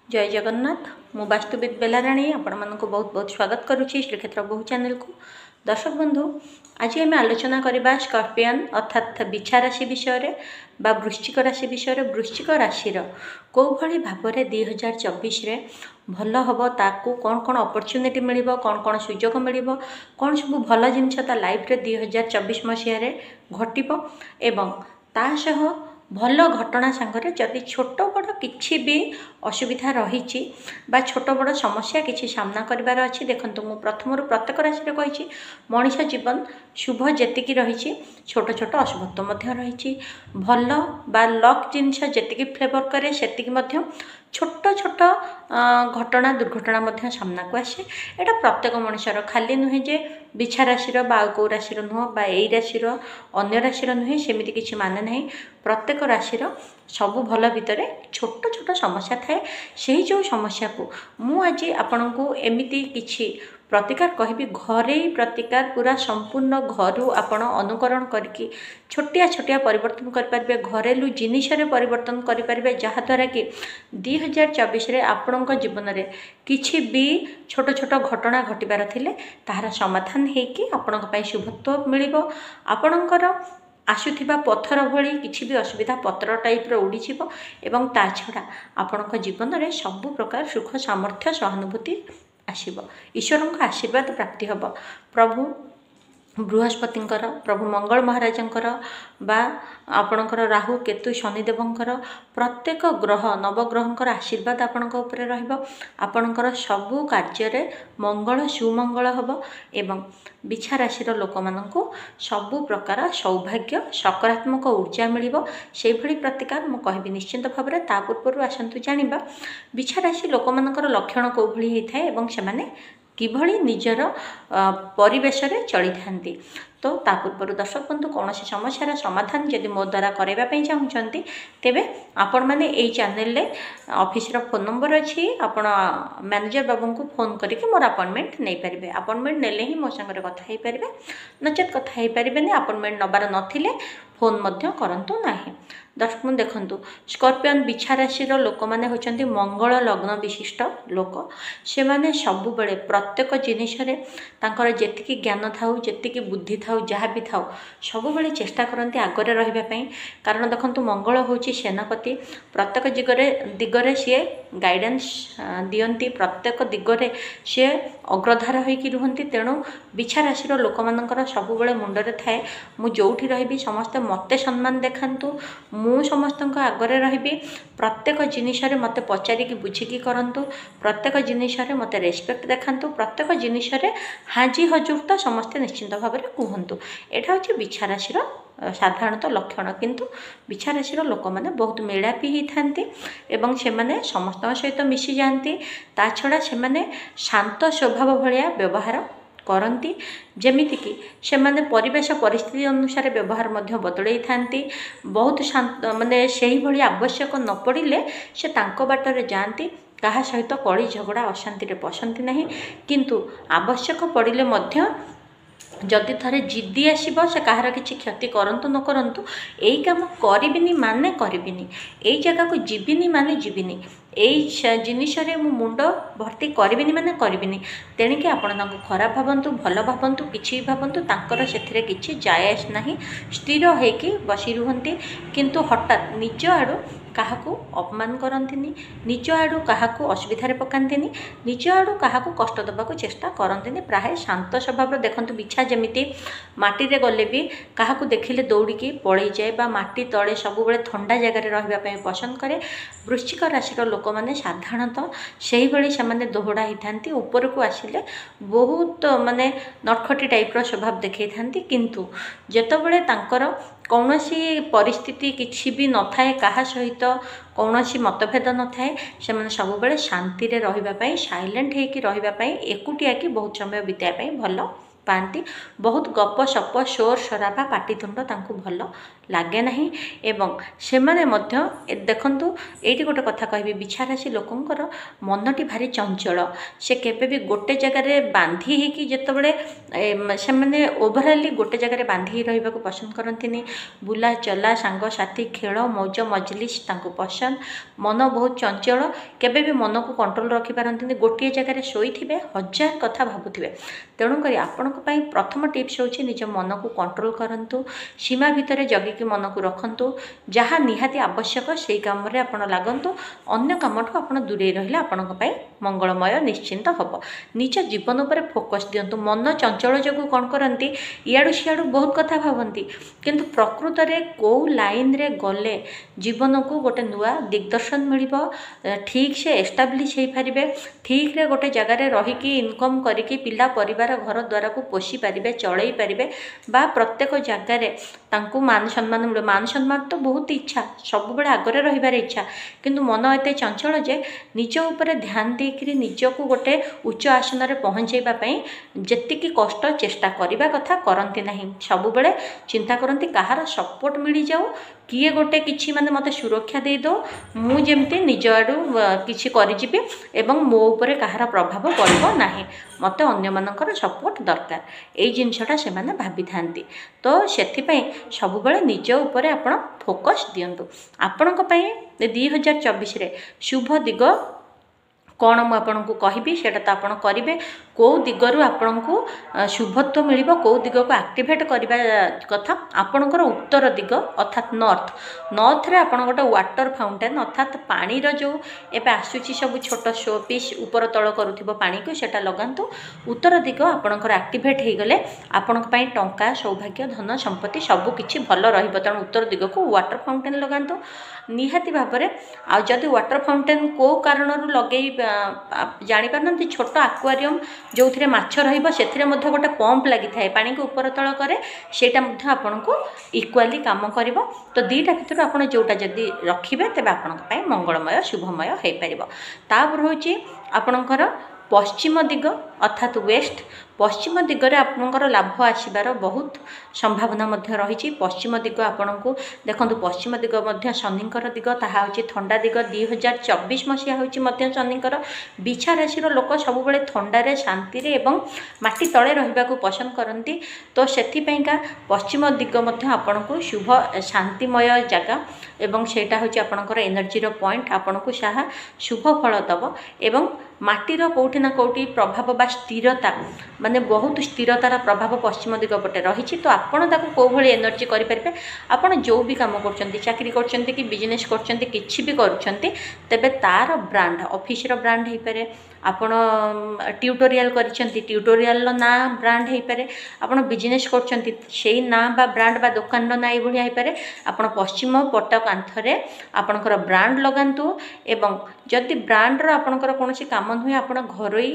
जय जगन्नाथ मु वास्तुविद बेलाराणी आपण मानक बहुत बहुत स्वागत करुच्ची श्रीक्षेत्र बहु चैनल को। दर्शक बंधु आज आम आलोचना करवा स्कॉर्पियन अर्थात बिछा राशि विषय बा वृश्चिक राशि विषय। वृश्चिक राशि कौ भाई भाव में 2024 भल हम ताकू कौन कौन अपॉर्चुनिटी मिल कौन कौन सुजोग मिल कौन सब भल जिनस लाइफ रे 2024 मसीह घटव एवं तासह भल घटना सांगरे जदि छोट बड़ किछि भी असुविधा रही छोट बड़ समस्या किछि सामना करिवार अछि। देखंतु मु प्रथम प्रत्येक राशि कही मनीष जीवन शुभ जेतिकी रही छोट छोट अशुभत्व मध्य रही भल बा लक जिनस जेतिकी फ्लेवर करे सेतिकी मध्य छोट छोट घटना दुर्घटना मध्य सामना को आसे। एटा प्रत्येक मनुष्यर खाली नुहे जे बिछा राशि बा कौ राशि नुह बा एई राशि अन्य राशि नुहे सेमिति किछि माने नहीं। प्रत्येक राशि सबु भल भितर छोट छोट समस्या थाए। से जो समस्या को मु आज आपण को एमिति किछि प्रतिकार कहबी घरे प्रतिकार पूरा संपूर्ण घरु आपण अनुकरण करके छोटिया छोटिया परिवर्तन करें घरेलू जिनिस परिवर्तन करें जहाँद्वारा कि 2024 आपण जीवन में किछि भी छोट छोट घटना घटबार थिले ताहार समाधान होकि आपण शुभत्व मिल आपणकर आसुथिबा पत्थर भली किछि भी असुविधा पत्र टाइप उड़ी एवं ता छड़ा आपण जीवन में सबु प्रकार सुख सामर्थ्य सहानुभूति आसीब। ईश्वर आशीर्वाद प्राप्ति हम प्रभु बृहस्पतिंकर प्रभु मंगल महाराजंकर बा आपणकर राहु केतु शनिदेवंकर प्रत्येक ग्रह नवग्रहंकर आशीर्वाद आपणक उपरे रहिबो। आपणकर सबु कार्य मंगल सुमंगल हब एवं बिछा राशि लोक माननकु सबु प्रकार सौभाग्य सकारात्मक ऊर्जा मिलिबो। से भली प्रतिकार मु कहबी निश्चिंत भाव में। ता पूर्व आसंतु जानिबा बिछा राशि लोक माननकर लक्षण को भली हेइ थाए एवं सेमाने किभली निजर परिवेश रे चली थांती। तो ता पूर्व दर्शक बंधु कौन समस्यार समाधान जदि मो द्वारा करवाई चाहूँगी तेबे आपण मैंने यही चैनल रे ऑफिस रो फोन नंबर अच्छी आपण मैनेजर बाबू को फोन करके मोर अपॉइंटमेंट नहीं पारे। अपॉइंटमेंट नेले ही मो संगे कथा हो पारे नचेत कथा हो पारे अपॉइंटमेंट नबार नथिले फोन मध्य करंतु नाही। दर्शक बंधु देखंतु स्कॉर्पियन बिछा राशि लोक मैंने होचंती मंगल लग्न विशिष्ट लोक से माने सबु बेले प्रत्येक जिनिस रे तांकर जेतिकी ज्ञान थाउ जेतिकी बुद्धि थाउ जहाँ भी थाउ सबु बेले चेष्टा करंती आगरे रहिबा पई। कारण देखंतु मंगल होची सेनापति प्रत्येक दिगरे सी गाइडेंस दियंती प्रत्येक दिगरे सी अग्रधार होइकी रुहंती। तेणु बिछा राशि लोक मानकर सबु बेले मुंडरे थाए मु जोठी रहिबी समस्त मते सम्मान देखांतु मु समस्त आगरे रही प्रत्येक जिनिस मते पचारिकी बुझिकी करंतु प्रत्येक जिनिस मते रेस्पेक्ट देखांतु प्रत्येक जिनिस हाजी हजूर तो समस्ते निश्चिंत भाव में कहतु। एटा होची बिछा राशि साधारणतः लक्षण किंतु बिछा राशि लोक मैंने बहुत मेलापी होती एवं से माने समस्त सहित मिसी जाती। ता छड़ा से माने शांत स्वभाव भाया व्यवहार करती जमीती कि से माने परिवेश परिस्थिति अनुसार व्यवहार मध्य बदलई थांती। बहुत शांत माने सही भली आवश्यक न पड़िले से तांको बाटरे जाती कहा सहित कली झगड़ा अशांति रे पसंती नहीं। किंतु आवश्यक पड़िले मध्य जदि थरे जिद्दी आसब से कहार किसी क्षति करंतु न करंतु यही काम करिबिनी माने करिबिनी एई जगह को जीविनी माने जीविनी एई जिनिस रे मु मुंड भर्ती करिबिनी माने करिबिनी। तेणिके आपण तांको खराब भावंतु भल भावंतु किछि भावंतु तांकर सेथिरे किछि जायस नाही स्थिर हेकि बसी रुहंती। किंतु हठात निज आड़ू काहाकू अपमान करंतिनी निज आड़ू काहाकू असुविधारे पकांतिनी निज आड़ू काहाकू कष्ट देबाकू चेष्टा करंतिनी। प्राय शांत स्वभाव देखंतु बिछा जमिति माटी रे गले भी काहाकू देखिले दौड़िकी पळै जाए बा माटी तळे सब बेले ठंडा जगह रे रहिबा पई पसंद करे। वृश्चिक राशि लोक माने साधारणतः सेही भली से माने दोहड़ा हिथांती ऊपर को आसिले बहुत माने नटखटी टाइप रो स्वभाव देखै थांती। किंतु जेतबेले तांकर कौनसी परिस्थिति किछि भी न थाए कहा सहित कौनसी मतभेद न थाए से माने सब बेले शांति रे रहिबा पई साइलेंट हेकि रहिबा पई एकुटिया कि बहुत समय बिताया पई भल पाती बहुत गप सप शोर शराबा पाटितुंड तांकु भल लगे ना एवं से माने देखु ये गोटे कथा कहबी बिछा राशि लोकंकर मनटी भारी चंचल से केबे भी गोटे जगार बांधी होकि जितेबले से मैंने ओभरअली गोटे जगार बांधी रहा पसंद करती बुला चला सांगसाथी खेल मौज मजलिस तांकु पसंद मन बहुत चंचल केबे भी मन को कंट्रोल रखिपारती गोटे जगार शोथे हजार कथा भावुवे तेणुक आपण प्रथम टिप्स हूँ निज मन को कंट्रोल करूँ सीमा भितर जगिकी मन को रखु जहाँ निहाती आवश्यक से कम आप लगतु अन्य कम आप दूरे रहा आपण मंगलमय निश्चिंत हम निज जीवन पर फोकस दिंतु मन चंचल जो कौन करती इाड़ू सियाड़ू बहुत कथा भावती किंतु प्रकृत में कौ लाइन रे गले जीवन को गोटे नुआ दिग्दर्शन मिल ठीक से एस्टाब्लीश हो पारे ठीक रे गोटे जगार रहीकि इनकम करिकी पिला परिवार घर द्वारा को पोषी पारे चलई पारे बा प्रत्येक जगार तांकु मान सम्मान मिले मान सम्मान तो बहुत इच्छा सब बड़े आगरे रहिबार इच्छा किंतु मन एते चंचल जे निज उपर ध्यान देकरी निजको गोटे उच्च आसन रे पहुँचेबा पई जेतिकी कष्ट चेष्टा करिबा कथा करंती नहीं सब बड़े चिंता करंती कहार सपोर्ट मिल जाऊ किए गोटे किछि माने मते सुरक्षा दे दो मु जेमती निज आडू किछि करिजिबे एवं मो उपरे कहार प्रभाव पड़िबो नाही मते अन्य मानकर सपोर्ट दरकार एई जिनसटा से माने भाबी थांती तो सेथि पई सब बड़े निज उपरे आपण फोकस दियंतु आपणक पई 2024 रे शुभ दिग कौन मुझे कहबी से आपड़ करेंगे कौ दिगरु आपण को शुभत्व मिल कौ दिग को आक्टिवेट करने कथा आपणकर उत्तर दिग अर्थात नॉर्थ रे आपण गोटे वाटर फाउंटेन अर्थात पानीर जो एवं आसूची सब छोट शो पीस ऊपर तल करुव पानी को सेटा लगातु उत्तर दिग आपणकर आक्टिवेट हो गले आपण टंका सौभाग्य धन संपत्ति सबकि भल तेणु उत्तर दिग को वाटर फाउंटेन लगातु निहाती भाव में आदि वाटर फाउंटेन को कारण लगे जापार छोट आक्वारियम जो थे माछ रे गोटे पंप लगी थाए पानी को ऊपर तल कै सेटा आपन को इक्वाली काम कर तो दीटा भर आप जोटा जदि रखिए तेज आपण मंगलमय शुभमय हो पार हूँ आपणकर पश्चिम दिग अर्थात वेस्ट पश्चिम दिगरे आपणकर लाभ आसबार बहुत संभावना रही पश्चिम दिग आपण को देखो पश्चिम दिग शनिकर दिग ताहा हूँ थंडा दिग 2024 मसीहा हूँ शनिकर बिछा राशि लोक सब बड़े थंडारे शांति एवं माटी तले रहा पसंद करती तो से पश्चिम दिग आपण को शुभ शांतिमय जगह एवं सेटा हूँ आपणकर एनर्जीर पॉइंट आपण को साहा शुभ फल दब एवं माटीर कौटी ना कौटी प्रभाव बा स्थिरता माने बहुत स्थिरतार प्रभाव पश्चिम दिग पटे रही तो आपण ताको को भली एनर्जी करि परिबे आपण जो भी काम करछंती चाकरी करछंती कि बिजनेस करछंती किछि भी करछंती तबे तार ब्रांड ऑफिस रो ब्रांड हे पारे आपण ट्यूटोरियल करछंती ट्यूटोरियल ना ब्रांड हे पारे आपण बिजनेस करछंती सेही ना बा ब्रांड बा दुकान रो ना ए भली हे पारे आपण पश्चिम पट कांथरे आपणकर ब्रांड लगांतु एवं जदि ब्रांड रो आपणकर कोनोसी काम नुहे आपण घरोई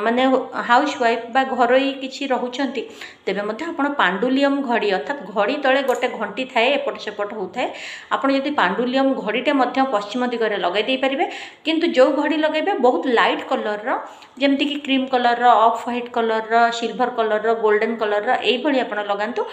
माने हाउस वाइफ बा घरोई किछि रहउछंती तेबे मध्ये आपण पांडुलियम घड़ी अर्थात घड़ी तले गोटे घंटी थाए एपट सेपट होउथाए आपण यदि पांडुलियम घड़ीटे मध्ये पश्चिम दिगरे लगाई दे परिबे किंतु जो घड़ी लगाइबे बहुत लाइट कलर रो जेमति कि क्रीम कलर रो ऑफ व्हाइट कलर रो सिल्वर कलर रो गोल्डन कलर रो एई भली आपण लगांतु